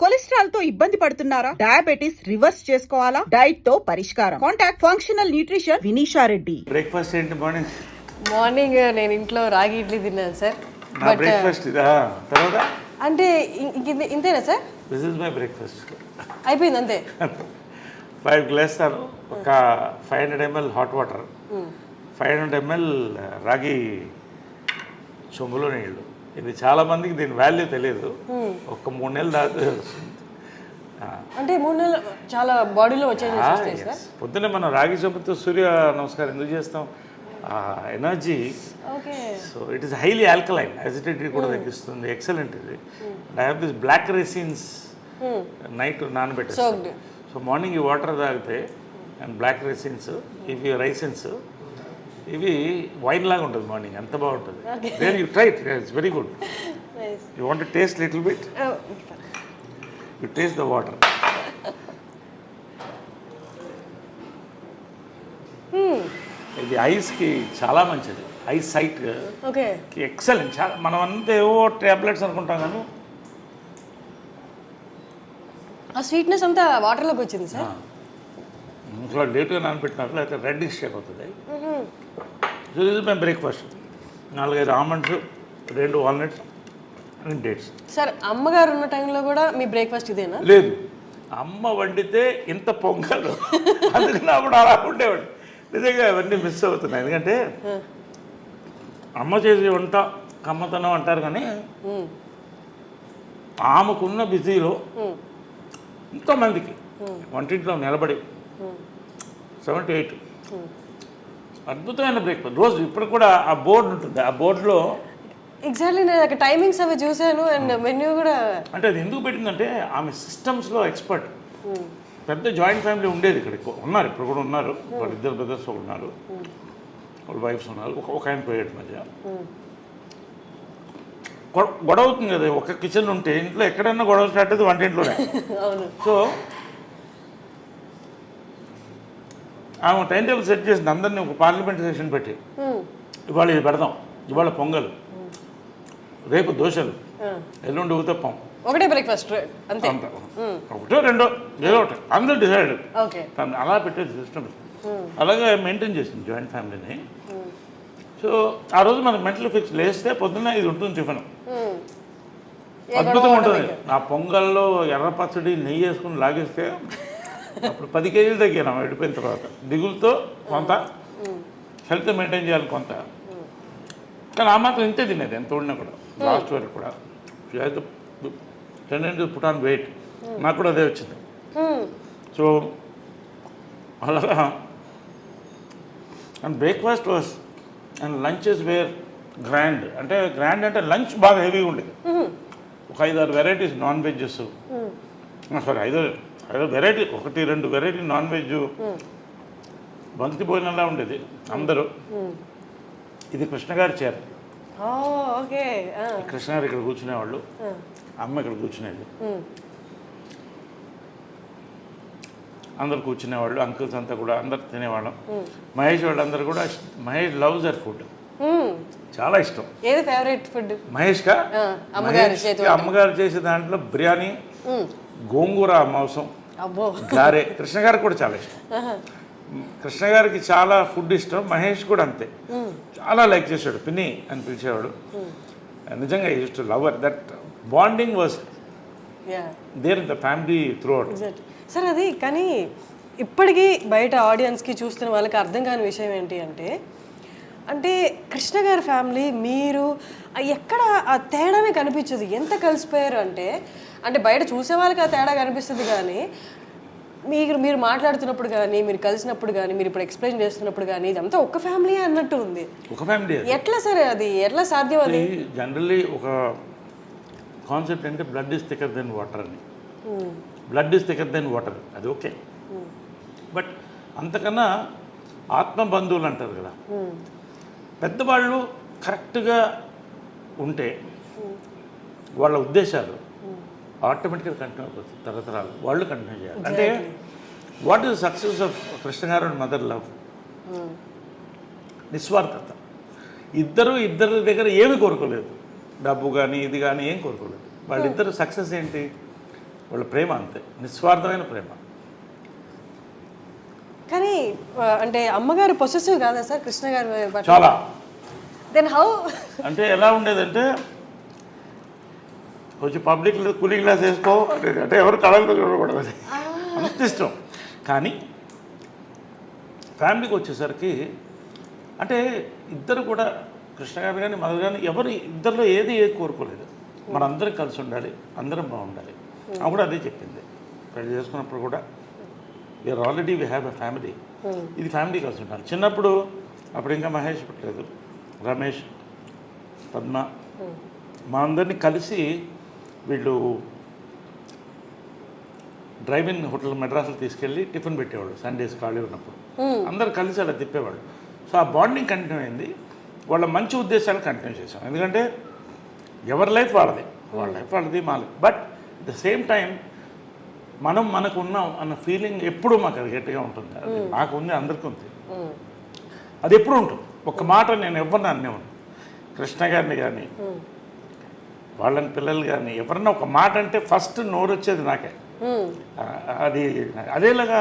Cholesterol తో ఇబ్బంది పడుతున్నారా? డయాబెటిస్ రివర్స్ చేసుకోవాలా? డైట్ తో పరిష్కారం. Contact functional nutrition Vinisha Reddy. Breakfast ఏంటి మార్నింగ్? మార్నింగ్ నేను ఇంట్లో రాగి ఇడ్లీ తిన్నాను సార్. నా బ్రేక్ఫాస్ట్ ఇదా? తర్వాత అంటే ఇంతేనా sir? This is my breakfast. అయిపోయింది అంతే. 5 గ్లాసులు ఒక 500 ml హాట్ వాటర్, 500 ml రాగి చెంబులో నీళ్ళు. ఇది చాలా మందికి దీని వాల్యూ తెలియదు. ఒక 3 నెలలు దాకా అంటే 3 నెలలు చాలా బాడీలో వచ్చేది సార్. పొద్దున్నే మనం రాగి చెంబుతో సూర్య నమస్కారం ఎందుకు చేస్తాం? Energy. So it is highly alkaline, acidity కూడా తగ్గిస్తుంది. ఎక్సలెంట్ ఇది. I have this black raisins night నానబెట్టేస్తాను. సో మార్నింగ్ ఈ వాటర్ తాగితే అండ్ బ్లాక్ రైసిన్స్, ఇవి రైసిన్స్ ఇవి వైన్ లాగా ఉంటుంది మార్నింగ్, ఎంత బాగుంటుంది. Then you try it, it's very good. You want to taste little bit? You taste the water. ఇది ఐస్కి చాలా మంచిది. ఐస్ సైట్కి ఎక్సలెంట్. చాలా మనం అంతా ఏవో ట్యాబ్లెట్స్ అనుకుంటాం కానీ ఆ స్వీట్నెస్ అంతా వాటర్లోకి వచ్చింది సార్. ఇంట్లో లేట్గా నానబెట్టినట్లు అయితే రెడ్డిష్ అయిపోతుంది. సో ఇది మేము breakfast 4-5 almonds, 2 walnuts and dates. Sir అమ్మగారు ఉన్న టైంలో కూడా మీ బ్రేక్ఫాస్ట్ ఇదేనా? లేదు, అమ్మ వండితే ఇంత పొంగలు, అందుకని అప్పుడు అలా ఉండేవాడు. నిజంగా అవన్నీ మిస్ అవుతున్నాయి. ఎందుకంటే అమ్మ చేసే వంట కమ్మతనం అంటారు కానీ ఆమెకున్న బిజీలో ఎంతోమందికి వంటింట్లో నిలబడి 7 to 8 అద్భుతమైన బ్రేక్ఫాస్ట్ రోజు. ఇప్పుడు కూడా ఆ బోర్డు ఉంటుంది, ఆ బోర్డులో ఎగ్జాక్ట్లీ నేను టైమింగ్స్ అవి చూశాను అండ్ మెన్యూ కూడా. అంటే అది ఎందుకు పెట్టిందంటే ఆమె సిస్టమ్స్లో ఎక్స్పర్ట్. పెద్ద జాయింట్ ఫ్యామిలీ ఉండేది ఇక్కడ, ఉన్నారు ఇప్పుడు కూడా ఉన్నారు. వాళ్ళు 2 బ్రదర్స్ ఉన్నారు, వాళ్ళ వైఫ్స్ ఉన్నారు. ఒక ఆయన పోయాడు మధ్య. గొడవ అవుతుంది కదా, ఒక కిచెన్ ఉంటే ఇంట్లో ఎక్కడైనా గొడవ స్టార్ట్ అయితే వంటింట్లోనే. సో ఆమె టైం టేబుల్ సెట్ చేసింది, అందరినీ ఒక పార్లమెంట్ సెషన్ పెట్టి ఇవాళ ఇది పెడదాం, ఇవాళ పొంగల్, రేపు దోశలు, ఎల్లుండి ఊతప్పం, ఒకటే బ్రేక్ఫాస్ట్ అంతే, ఒకటో రెండో ఏదో ఒకటి అందరూ డిసైడ్. అలా పెట్టేది సిస్టమ్. అలాగే మెయింటైన్ చేసింది జాయింట్ ఫ్యామిలీని. సో ఆ రోజు మనకు మెంటల్ ఫిక్స్ లేస్తే పొద్దున్న ఇది ఉంటుంది టిఫిన్, అద్భుతంగా ఉంటుంది. ఆ పొంగల్లో ఎర్ర పచ్చడి నెయ్యి వేసుకుని లాగేస్తే అప్పుడు 10 కేజీలు తగ్గాను వెళ్ళిపోయిన తర్వాత. దిగులతో కొంత, హెల్త్ మెయింటైన్ చేయాలి కొంత, కానీ ఆ మాత్రం ఇంతే తినేది ఎంత ఉన్నా కూడా. లాస్ట్ వరకు కూడా టెండెన్సీ పుట్ ఆన్ వెయిట్. నాకు కూడా అదే వచ్చింది. సో అలాగా and breakfast was and lunches were grand. అంటే గ్రాండ్ అంటే లంచ్ బాగా హెవీగా ఉండేది. ఒక 5-6 varieties non veggies, sorry 5 variety, 1-2 variety non veg, బంతి భోజనంలా ఉండేది అందరూ. ఇది కృష్ణగారి చీర. కృష్ణగారు ఇక్కడ కూర్చునేవాళ్ళు, అమ్మ ఇక్కడ కూర్చునేది, అందరు కూర్చునేవాళ్ళు. అంకుల్స్ అంతా కూడా అందరు తినేవాళ్ళం. మహేష్ వాళ్ళందరూ కూడా. మహేష్ లవ్స్ దర్ ఫుడ్, చాలా ఇష్టం. ఏది ఫేవరెట్ ఫుడ్ మహేష్గా? అమ్మగారు చేసే దాంట్లో బిర్యానీ, గోంగూర మాంసం, గారే. కృష్ణ గారికి కూడా చాలా ఇష్టం. కృష్ణ గారికి చాలా ఫుడ్ ఇష్టం. మహేష్ కూడా అంతే, చాలా లైక్ చేసాడు. పిన్ని అని పిలిచేవాడు. నిజంగా used to love that bonding was there in the family throughout. Sir అది కానీ ఇప్పటికీ బయట ఆడియన్స్కి చూస్తున్న వాళ్ళకి అర్థం కాని విషయం ఏంటి అంటే, అంటే కృష్ణ గారి ఫ్యామిలీ మీరు ఎక్కడ ఆ తేడానే కనిపించదు. ఎంత కలిసిపోయారు అంటే, అంటే బయట చూసే వాళ్ళకి ఆ తేడా కనిపిస్తుంది కానీ మీరు మాట్లాడుతున్నప్పుడు కానీ, మీరు కలిసినప్పుడు కానీ, మీరు ఇప్పుడు ఎక్స్ప్లెయిన్ చేస్తున్నప్పుడు కానీ ఇదంతా ఒక ఫ్యామిలీ అన్నట్టు ఉంది. ఒక ఫ్యామిలీ ఎట్లా సార్ అది ఎట్లా సాధ్యం? అది జనరల్లీ ఒక కాన్సెప్ట్ అంటే blood is thicker than water అని. Blood is thicker than water, అది ఓకే. బట్ అంతకన్నా ఆత్మ బంధువులు అంటారు కదా, పెద్దవాళ్ళు కరెక్ట్గా ఉంటే వాళ్ళ ఉద్దేశాలు ఆటోమేటిక్గా కంటిన్యూ అవుతుంది. తరతరాలు వాళ్ళు కంటిన్యూ చేయాలి. అంటే what is success of Krishna గారు అండ్ మదర్ లవ్? నిస్వార్థత. ఇద్దరి దగ్గర ఏమి కోరుకోలేదు, డబ్బు కానీ ఇది కానీ ఏం కోరుకోలేదు. వాళ్ళిద్దరు సక్సెస్ ఏంటి? వాళ్ళ ప్రేమ అంతే, నిస్వార్థమైన ప్రేమ. కానీ అంటే అమ్మగారు పొసెసివ్ కాదా సార్ కృష్ణ గారు? చాలా. Then how? అంటే ఎలా ఉండేదంటే కొంచెం పబ్లిక్లో కూలింగ్ గ్లాస్ వేసుకో అంటే ఎవరు కళలతో చూడకూడదు, అంత ఇష్టం. కానీ ఫ్యామిలీకి వచ్చేసరికి అంటే ఇద్దరు కూడా కృష్ణ గారు కానీ మదర్ కానీ ఎవరు ఇద్దరిలో ఏది కోరుకోలేదు, మనందరం కలిసి ఉండాలి, అందరం బాగుండాలి. ఆమె కూడా అదే చెప్పింది పెళ్లి చేసుకున్నప్పుడు కూడా, we are already we have a family, ఇది ఫ్యామిలీ కలిసి ఉండాలి. చిన్నప్పుడు అప్పుడు ఇంకా మహేష్ పుట్టలేదు, రమేష్, పద్మ, మా అందరినీ కలిసి వీళ్ళు డ్రైవ్-ఇన్ హోటల్ మెడ్రాస్లో తీసుకెళ్ళి టిఫిన్ పెట్టేవాళ్ళు సండేస్ ఖాళీ ఉన్నప్పుడు, అందరు కలిసి అలా తిప్పేవాళ్ళు. సో ఆ బాండింగ్ కంటిన్యూ అయింది, వాళ్ళ మంచి ఉద్దేశాలు కంటిన్యూ చేసాం. ఎందుకంటే ఎవరి లైఫ్ వాళ్ళది, వాళ్ళ లైఫ్ వాళ్ళది, మా life. But at the same time మనకు ఉన్నాం అన్న ఫీలింగ్ ఎప్పుడూ మాకు అది గట్టిగా ఉంటుంది. అది నాకు ఉంది, అందరికీ ఉంది, అది ఎప్పుడు ఉంటుంది. ఒక మాట నేను ఎవరిని అనేవాడిని, కృష్ణ గారిని కానీ వాళ్ళని పిల్లలు కానీ ఎవరన్నా ఒక మాట అంటే ఫస్ట్ నోరు వచ్చేది నాకే. అది అదేలాగా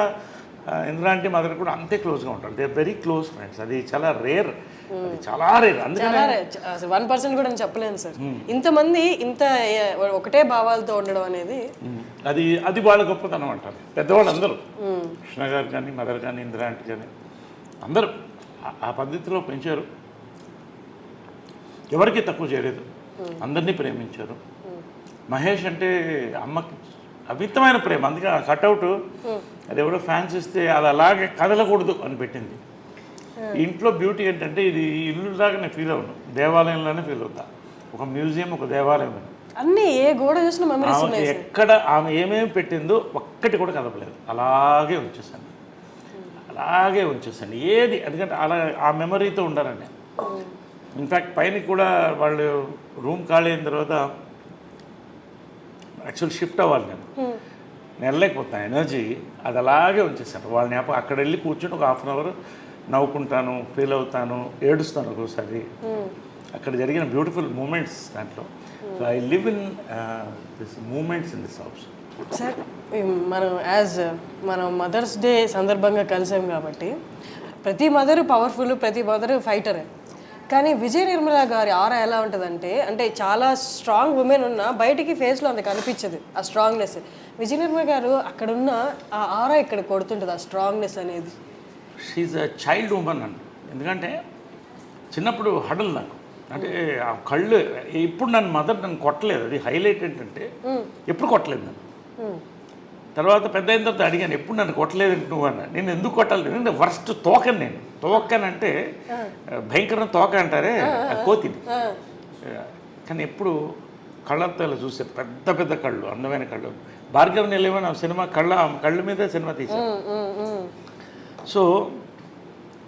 ఇంద్రాంటి మదర్ కూడా అంతే క్లోజ్గా ఉంటారు, they are very close friends. అది చాలా రేర్, అది చాలా రేర్. అందుకని 1% కూడా చెప్పలేను సార్, ఇంతమంది ఇంత ఒకటే భావాలతో ఉండడం అనేది అది వాళ్ళ గొప్పతనం అంటారు పెద్దవాళ్ళు అందరూ. కృష్ణ గారు కానీ మదర్ కానీ ఇంద్రాంటి కానీ అందరూ ఆ పద్ధతిలో పెంచారు, ఎవరికి తక్కువ చేయలేదు, అందరినీ ప్రేమించారు. మహేష్ అంటే అమ్మకి అమితమైన ప్రేమ, అందుకే ఆ కట్అవుట్ అది ఎవరో ఫ్యాన్స్ ఇస్తే అది అలాగే కదలకూడదు అని పెట్టింది. ఇంట్లో బ్యూటీ ఏంటంటే ఇది ఇల్లులాగా నేను ఫీల్ అవును, దేవాలయంలోనే ఫీల్ అవుతా, ఒక మ్యూజియం, ఒక దేవాలయం. అన్ని ఏ గోడ చూసిన మెమరీస్ ఉన్నాయి. ఎక్కడ ఆమె ఏమేమి పెట్టిందో ఒక్కటి కూడా కదపలేదు, అలాగే ఉంచేసాను ఏది. ఎందుకంటే అలా ఆ మెమరీతో ఉండాలని. ఇన్ఫ్యాక్ట్ పైన కూడా వాళ్ళు రూమ్ ఖాళీ అయిన తర్వాత యాక్చువల్ షిఫ్ట్ అవ్వాలి, నేను వెళ్ళలేకపోతాను, ఎనర్జీ అది అలాగే ఉంచేసాను. వాళ్ళని అక్కడ వెళ్ళి కూర్చొని ఒక హాఫ్ అన్ అవర్ నవ్వుకుంటాను, ఫీల్ అవుతాను, ఏడుస్తాను ఒక్కోసారి. అక్కడ జరిగిన బ్యూటిఫుల్ మూమెంట్స్ దాంట్లో. So I live in this moments in this house. Sir మనం మదర్స్ డే సందర్భంగా కలిసాం కాబట్టి ప్రతి మదర్ పవర్ఫుల్, ప్రతి మదర్ ఫైటరే. కానీ విజయ నిర్మల గారి ఆరా ఎలా ఉంటుందంటే, అంటే చాలా స్ట్రాంగ్ ఉమెన్ ఉన్నా బయటికి ఫేస్లో అంత కనిపించదు ఆ స్ట్రాంగ్నెస్. విజయ నిర్మల గారు అక్కడున్న ఆ ఆరా ఇక్కడ కొడుతుంటుంది, ఆ స్ట్రాంగ్నెస్ అనేది. షీఈ్ అ చైల్డ్ ఉమెన్ అండి. ఎందుకంటే చిన్నప్పుడు హడల్ నాకు, అంటే ఆ కళ్ళు ఇప్పుడు నన్ను కొట్టలేదు, అది హైలైట్ ఏంటంటే ఎప్పుడు కొట్టలేదు నన్ను. తర్వాత పెద్ద అయిన తర్వాత అడిగాను, ఎప్పుడు నన్ను కొట్టలేదు నువ్వు అన్న. నేను ఎందుకు కొట్టాలి, నేను వర్స్ట్ తోకను, నేను తోకనంటే భయంకరం తోక అంటారే కోతిని. కానీ ఎప్పుడు కళ్ళతో ఇలా చూసే పెద్ద పెద్ద కళ్ళు, అందమైన కళ్ళు. భార్గవ నిలయమని సినిమా కళ్ళ మీద సినిమా తీశాను. సో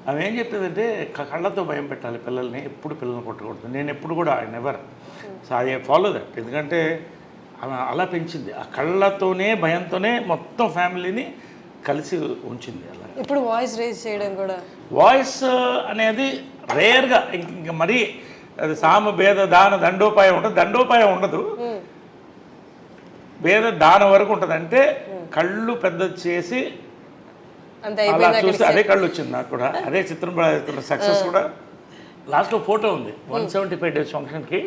ఆమె ఏం చెప్పేదంటే కళ్ళతో భయం పెట్టాలి పిల్లల్ని, ఎప్పుడు పిల్లల్ని కొట్టకూడదు. నేను ఎప్పుడు కూడా I never, so I follow that. ఎందుకంటే ఆమె అలా పెంచింది, ఆ కళ్ళతోనే భయంతోనే మొత్తం ఫ్యామిలీని కలిసి ఉంచింది. అలా ఇప్పుడు వాయిస్ రేజ్ చేయడం కూడా, వాయిస్ అనేది రేర్గా, ఇంక మరీ అది సామ భేద దాన దండోపాయం ఉంటుంది, దండోపాయం ఉండదు, భేద దానం వరకు ఉంటుంది. అంటే కళ్ళు పెద్ద చేసి అలా చూస్తే అదే కళ్ళు వచ్చింది నాకు కూడా. అదే చిత్రం సక్సెస్ కూడా. లాస్ట్లో ఫోటో ఉంది 175 days ఫంక్షన్కి,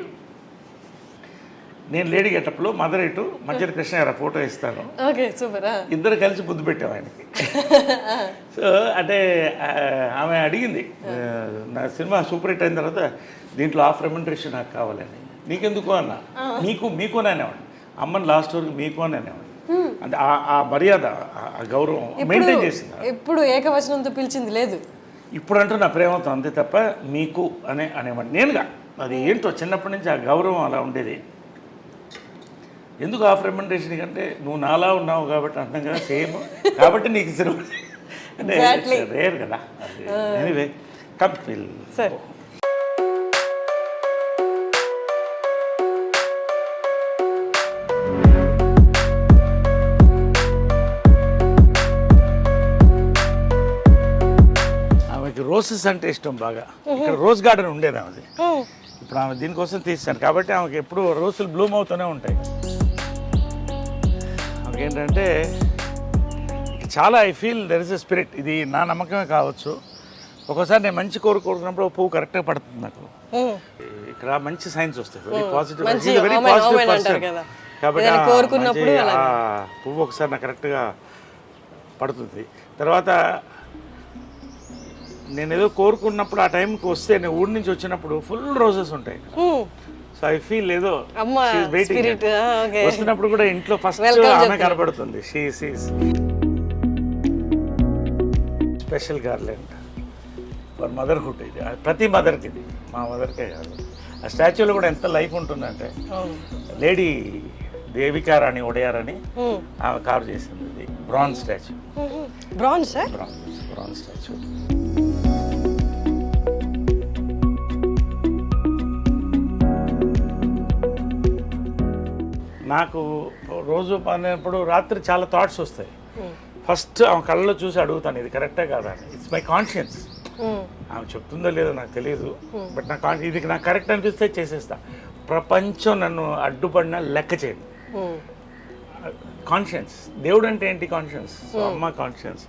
నేను లేడీ గెటప్లో, మదర్ ఇటు, మధ్య కృష్ణ గారు ఫోటో ఇస్తాను, ఇద్దరు కలిసి ముద్దు పెట్టాం ఆయనకి. సో అంటే ఆమె అడిగింది, నా సినిమా సూపర్ హిట్ అయిన తర్వాత దీంట్లో ఆఫ్ రెమ్యునరేషన్ నాకు కావాలని. నీకెందుకు అన్న, మీకు అని అనేవాడు, అమ్మని లాస్ట్ వరకు మీకు అని అనేవాడు. అంటే ఆ మర్యాద, ఆ గౌరవం మెయింటైన్ చేసింది. ఎప్పుడు ఏకవచనంతో పిలిచింది లేదు, ఇప్పుడు అంటూ నా ప్రేమతో, అంతే తప్ప మీకు అనేవాడు నేనుగా. అది ఏంటో చిన్నప్పటి నుంచి ఆ గౌరవం అలా ఉండేది. ఎందుకు ఆఫ్ రెమ్యునరేషన్ కంటే నువ్వు నాలా ఉన్నావు కాబట్టి అంటాం కదా, సేమ్ కాబట్టి నీకు సినిమా అంటే రేర్ కదా. Anyway come feel sir. ఆమెకి రోసెస్ అంటే ఇష్టం బాగా. ఇక్కడ రోజ్ గార్డెన్ ఉండేది ఆమెది, ఇప్పుడు ఆమె దీనికోసం తీశాను కాబట్టి ఆమెకి ఎప్పుడు రోజులు బ్లూమ్ అవుతూనే ఉంటాయి. ఆమెకి ఏంటంటే చాలా I feel there is a spirit. ఇది నా నమ్మకమే కావచ్చు. ఒక్కోసారి నేను మంచి కోరుకున్నప్పుడు పువ్వు కరెక్ట్గా పడుతుంది నాకు. ఇక్కడ మంచి సైన్స్ వస్తాయి, very positive, very positive person. కాబట్టి పువ్వు ఒకసారి నాకు కరెక్ట్గా పడుతుంది. తర్వాత నేను ఏదో కోరుకున్నప్పుడు ఆ టైంకి వస్తే, నేను ఊరి నుంచి వచ్చినప్పుడు ఫుల్ రోజెస్ ఉంటాయి. సో ఐ ఫీల్ ఏదో వెయిటింగ్. వస్తున్నప్పుడు కూడా ఇంట్లో ఫస్ట్ ఆమె కనపడుతుంది. Special garland for motherhood. ఇది ప్రతి మదర్కి, ఇది మా మదర్కే కాదు. ఆ స్టాచ్యూలో కూడా ఎంత లైఫ్ ఉంటుందంటే, లేడీ దేవికా రాణి ఒడయార్ అని ఆమె కార్వ్ చేసింది. ఇది బ్రాంజ్ స్టాచ్యూ. Bronze statue. నాకు రోజు పడినప్పుడు రాత్రి చాలా థాట్స్ వస్తాయి. ఫస్ట్ ఆమె కళ్ళలో చూసి అడుగుతాను, ఇది కరెక్టే కాదా అని. It's my conscience. ఆమె చెప్తుందో లేదో నాకు తెలియదు, బట్ ఇది నాకు కరెక్ట్ అనిపిస్తే చేసేస్తా. ప్రపంచం నన్ను అడ్డుపడినా లెక్క చేయదు. కాన్షియన్స్. దేవుడు అంటే ఏంటి? కాన్షియన్స్. సో అమ్మ కాన్షియన్స్.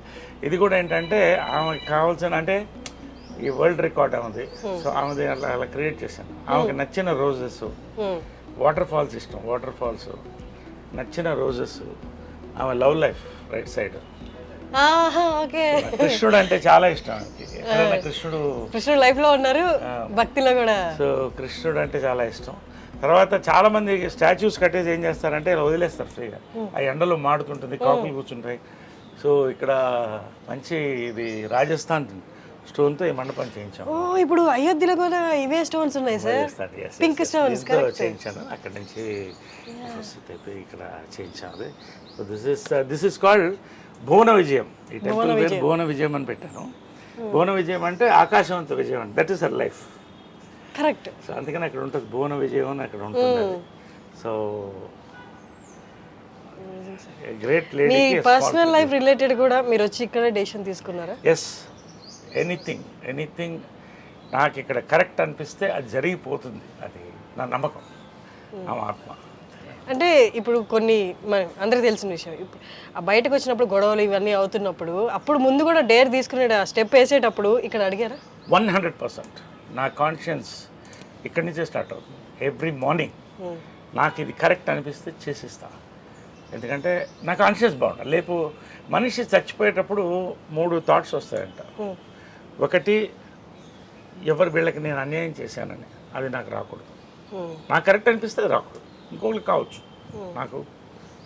ఇది కూడా ఏంటంటే ఆమెకి కావాల్సిన, అంటే ఈ వరల్డ్ రికార్డ్ ఉంది. సో ఆమెది అలా క్రియేట్ చేశాను. ఆమెకి నచ్చిన రోజెస్, వాటర్ ఫాల్స్ ఇష్టం, వాటర్ ఫాల్స్ నచ్చిన రోజెస్. ఆమె లవ్ లైఫ్ రైట్ సైడ్. కృష్ణుడు అంటే చాలా ఇష్టం. కృష్ణుడు లైఫ్ లో ఉన్నారు, భక్తిలో కూడా. సో కృష్ణుడు అంటే చాలా ఇష్టం. తర్వాత చాలా మంది స్టాచ్యూస్ కట్టేసి ఏం చేస్తారంటే వదిలేస్తారు ఫ్రీగా. ఆ ఎండలో మాడుతుంటుంది, కాకులు కూర్చుంటాయి. సో ఇక్కడ మంచి ఇది రాజస్థాన్ స్టోన్తో ఈ మండపం చేయించాము. ఇప్పుడు అయోధ్యలో కూడా ఇవే స్టోన్స్ ఉన్నాయి సార్, పింక్ స్టోన్స్ చేయించాను. అక్కడ నుంచి ఇక్కడ చేయించాము. సో దిస్ ఇస్ కాల్డ్ భువన విజయం. ఈ టెంపుల్ పేరు భువన విజయం అని పెట్టాను. భువన విజయం అంటే ఆకాశవంత విజయం అంటే, that is her life. Correct. So అందుకని అక్కడ ఉంటుంది భువన విజయం అని అక్కడ ఉంటుంది. So great lady. మీ పర్సనల్ లైఫ్ రిలేటెడ్ కూడా మీరు వచ్చి ఇక్కడ డెసిషన్ తీసుకున్నారా? ఎస్. ఎనీథింగ్ నాకు ఇక్కడ కరెక్ట్ అనిపిస్తే అది జరిగిపోతుంది. అది నా నమ్మకం, నా ఆత్మ. అంటే ఇప్పుడు కొన్ని అందరికి తెలిసిన విషయం, బయటకు వచ్చినప్పుడు గొడవలు ఇవన్నీ అవుతున్నప్పుడు, అప్పుడు ముందు కూడా డేర్ తీసుకునే స్టెప్ వేసేటప్పుడు ఇక్కడ అడిగారా? 100%. నా కాన్షియన్స్ ఇక్కడి నుంచే స్టార్ట్ అవుతుంది. ఎవ్రీ మార్నింగ్ నాకు ఇది కరెక్ట్ అనిపిస్తే చేసేస్తా. ఎందుకంటే నా కాన్షియన్స్ బాగుండాలి. లేపు మనిషి చచ్చిపోయేటప్పుడు 3 థాట్స్ వస్తాయంట. ఒకటి, ఎవరు వీళ్ళకి నేను అన్యాయం చేశానని, అది నాకు రాకూడదు. నాకు కరెక్ట్ అనిపిస్తే అది రాకూడదు. ఇంకొకరికి కావచ్చు, నాకు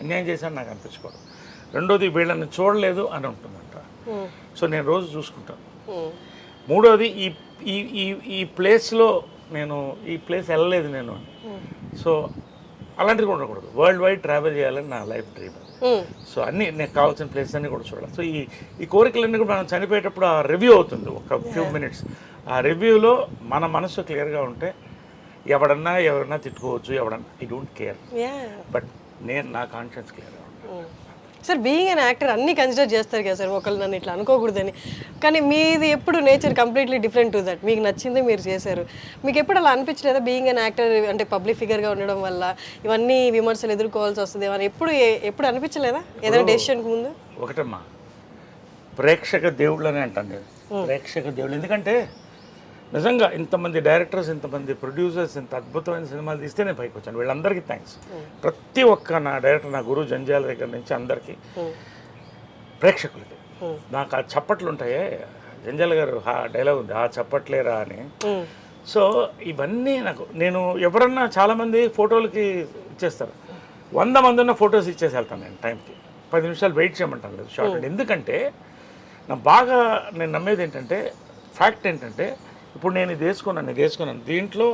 అన్యాయం చేశాను నాకు అనిపించుకోవడం. రెండోది, వీళ్ళని చూడలేదు అని ఉంటుందంట. సో నేను రోజు చూసుకుంటాను. మూడోది, ఈ ప్లేస్లో నేను ఈ ప్లేస్ వెళ్ళలేదు నేను అని. సో అలాంటివి కూడా ఉండకూడదు. వరల్డ్ వైడ్ ట్రావెల్ చేయాలని నా లైఫ్ డ్రీమ్. సో అన్నీ నాకు కావాల్సిన ప్లేస్ అన్నీ కూడా చూడాలి. సో ఈ కోరికలన్నీ కూడా మనం చనిపోయేటప్పుడు ఆ రివ్యూ అవుతుంది ఒక ఫ్యూ మినిట్స్. ఆ రివ్యూలో మన మనసు క్లియర్గా ఉంటే ఎవరన్నా తిట్టుకోవచ్చు, ఐ డోంట్ కేర్. బట్ నా కాన్షియన్స్ క్లియర్గా ఉంటాను. సార్, బీయింగ్ అన్ యాక్టర్ అన్నీ కన్సిడర్ చేస్తారు కదా సార్, ఒకళ్ళు నన్ను ఇట్లా అనుకోకూడదని. కానీ మీది ఎప్పుడు nature completely different to that. మీకు నచ్చింది మీరు చేశారు. మీకు ఎప్పుడు అలా అనిపించలేదా బీయింగ్ అన్ యాక్టర్ అంటే పబ్లిక్ ఫిగర్గా ఉండడం వల్ల ఇవన్నీ విమర్శలు ఎదుర్కోవాల్సి వస్తుంది అని ఎప్పుడు అనిపించలేదా ఏదైనా డెసిషన్కి ముందు? ఒకటమ్మా, ప్రేక్షక దేవుళ్ళు అని అంటాను నేను. ప్రేక్షక దేవుళ్ళు. ఎందుకంటే నిజంగా ఇంతమంది డైరెక్టర్స్, ఇంతమంది ప్రొడ్యూసర్స్, ఇంత అద్భుతమైన సినిమాలు తీస్తే నేను పైకి వచ్చాను. వీళ్ళందరికీ థ్యాంక్స్. ప్రతి ఒక్క నా డైరెక్టర్, నా గురువు జంజాల దగ్గర నుంచి అందరికీ, ప్రేక్షకులకి. నాకు ఆ చప్పట్లు ఉంటాయే, జంజాల గారు డైలాగ్ ఉంది, ఆ చప్పట్లేరా అని. సో ఇవన్నీ నేను ఎవరన్నా చాలామంది ఫోటోలకి ఇచ్చేస్తారు. 100 మంది ఉన్న ఫొటోస్ ఇచ్చేసి వెళ్తాను నేను టైంకి. 10 నిమిషాలు వెయిట్ చేయమంటాను లేదు షార్ట్. ఎందుకంటే నేను నమ్మేది ఏంటంటే, ఫ్యాక్ట్ ఏంటంటే, ఇప్పుడు నేను ఇది వేసుకున్నాను. దీంట్లో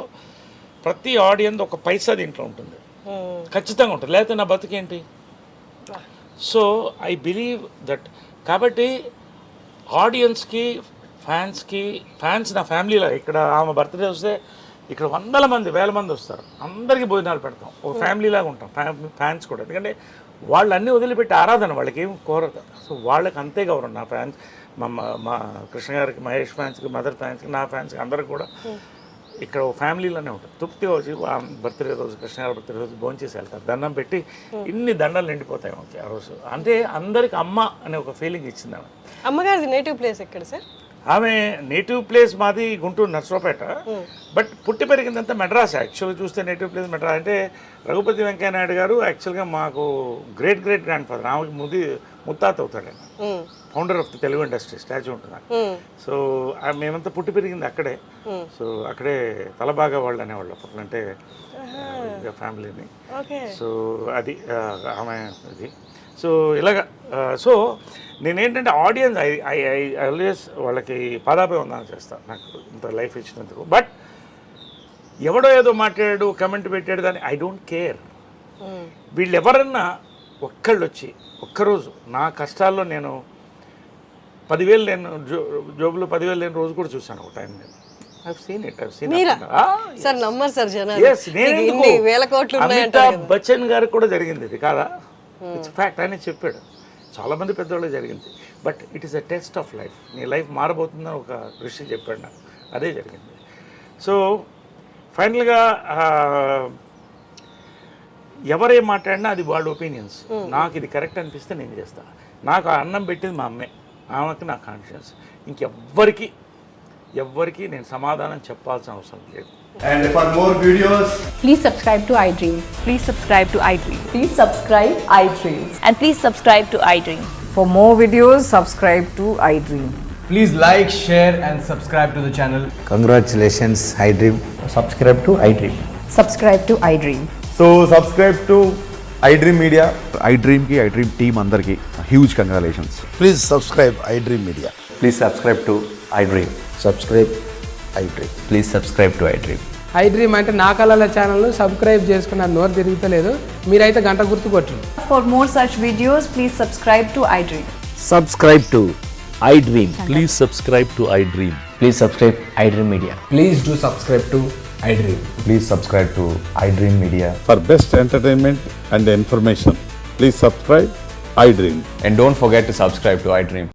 ప్రతి ఆడియన్స్ ఒక పైసా దీంట్లో ఉంటుంది, ఖచ్చితంగా ఉంటుంది. లేకపోతే నా బతుకేంటి? So I believe that. కాబట్టి ఆడియన్స్కి, ఫ్యాన్స్ నా ఫ్యామిలీలో. ఇక్కడ ఆమె బర్త్డే వస్తే ఇక్కడ 100 మంది, 1000 మంది వస్తారు. అందరికీ భోజనాలు పెడతాం, ఒక ఫ్యామిలీలాగా ఉంటాం. ఫ్యాన్స్ కూడా, ఎందుకంటే వాళ్ళు అన్నీ వదిలిపెట్టి ఆరాధన, వాళ్ళకి ఏం కోరదు. సో వాళ్ళకి అంతే గౌరవం. నా ఫ్యాన్స్, మా కృష్ణ గారికి, మహేష్ ఫ్యాన్స్కి, మదర్ ఫ్యాన్స్కి, నా ఫ్యాన్స్కి, అందరికి కూడా ఇక్కడ ఫ్యామిలీలోనే ఉంటుంది. తృప్తిగా వచ్చి బర్త్డే రోజు, కృష్ణ గారి బర్త్డే రోజు భోంచేసి వెళ్తారు, దండం పెట్టి ఇన్ని దండలు నిండిపోతాయి మాకు ఆ రోజు. అంటే అందరికి అమ్మ అనే ఒక ఫీలింగ్ ఇచ్చింది ఆమె. అమ్మగారిది నేటివ్ ప్లేస్ ఎక్కడ సార్? ఆమె నేటివ్ ప్లేస్ మాది గుంటూరు నర్సరావుపేట, బట్ పుట్టి పెరిగిందంతా మెడ్రాస్. యాక్చువల్గా చూస్తే నేటివ్ ప్లేస్ మెడ్రాస్. అంటే రఘుపతి వెంకయ్య నాయుడు గారు యాక్చువల్గా మాకు గ్రేట్ గ్రాండ్ ఫాదర్, ఆమెకి ముత్తాత అవుతాడు ఆయన, founder of the Telugu industry, statue ఉంటుంది. సో మేమంతా పుట్టి పెరిగింది అక్కడే. సో అక్కడే తలబాగా వాళ్ళు అనేవాళ్ళు అప్పట్లో, అంటే ఫ్యామిలీని. సో అది ఆమె ఇది. సో ఇలాగా సో నేనేంటంటే ఆడియన్స్ ఐ ఆల్వేస్ వాళ్ళకి పాదాభివందనం చేస్తాను, నాకు ఇంత లైఫ్ ఇచ్చినందుకు. బట్ ఎవడో ఏదో మాట్లాడాడు, కమెంట్ పెట్టాడు, దాన్ని ఐ డోంట్ కేర్. వీళ్ళు ఎవరన్నా ఒక్కళ్ళు వచ్చి ఒక్కరోజు నా కష్టాల్లో నేను 10,000 లేను జోబులో 10,000 లేని రోజు కూడా చూశాను ఒక టైం. నేను అమితాబ్ బచ్చన్ గారికి కూడా జరిగింది ఇది, కాదా? It's fact. ఆయన చెప్పాడు, చాలామంది పెద్దవాళ్ళకి జరిగింది. But it is a test of life. నీ లైఫ్ మారబోతుందని ఒక ఋషి చెప్పాడు నాకు, అదే జరిగింది. సో ఫైనల్గా ఎవరేం మాట్లాడినా అది వాళ్ళ ఒపీనియన్స్. నాకు ఇది కరెక్ట్ అనిపిస్తే నేను చేస్తాను. నాకు ఆ అన్నం పెట్టింది మా అమ్మే, ఆమెకి నా కాన్షియన్స్. ఎవ్వరికి నేను సమాధానం చెప్పాల్సిన అవసరం లేదు. And for more videos, Please subscribe to iDream. Please subscribe to iDream. Please subscribe iDream. And please subscribe to iDream. For more videos, subscribe to iDream. please like, share and subscribe to the channel. Congratulations, iDream. Subscribe to iDream. Subscribe to iDream. So subscribe to iDream Media. iDream ki iDream team andarki huge congratulations. Please subscribe iDream Media. Please subscribe to iDream. Subscribe iDream. Please subscribe to iDream. iDream అంటే నా కళల ఛానల్ను subscribe చేసుకున్న నోరు తిరుగుతలేదు, మీరైతే గంట గుర్తు కొట్టండి. For more such videos, please subscribe to iDream. Subscribe to iDream. Please subscribe to iDream. Please subscribe iDream Media. Please do subscribe to iDream. Please subscribe to iDream Media. For best entertainment and information, please subscribe iDream. And don't forget to subscribe to iDream.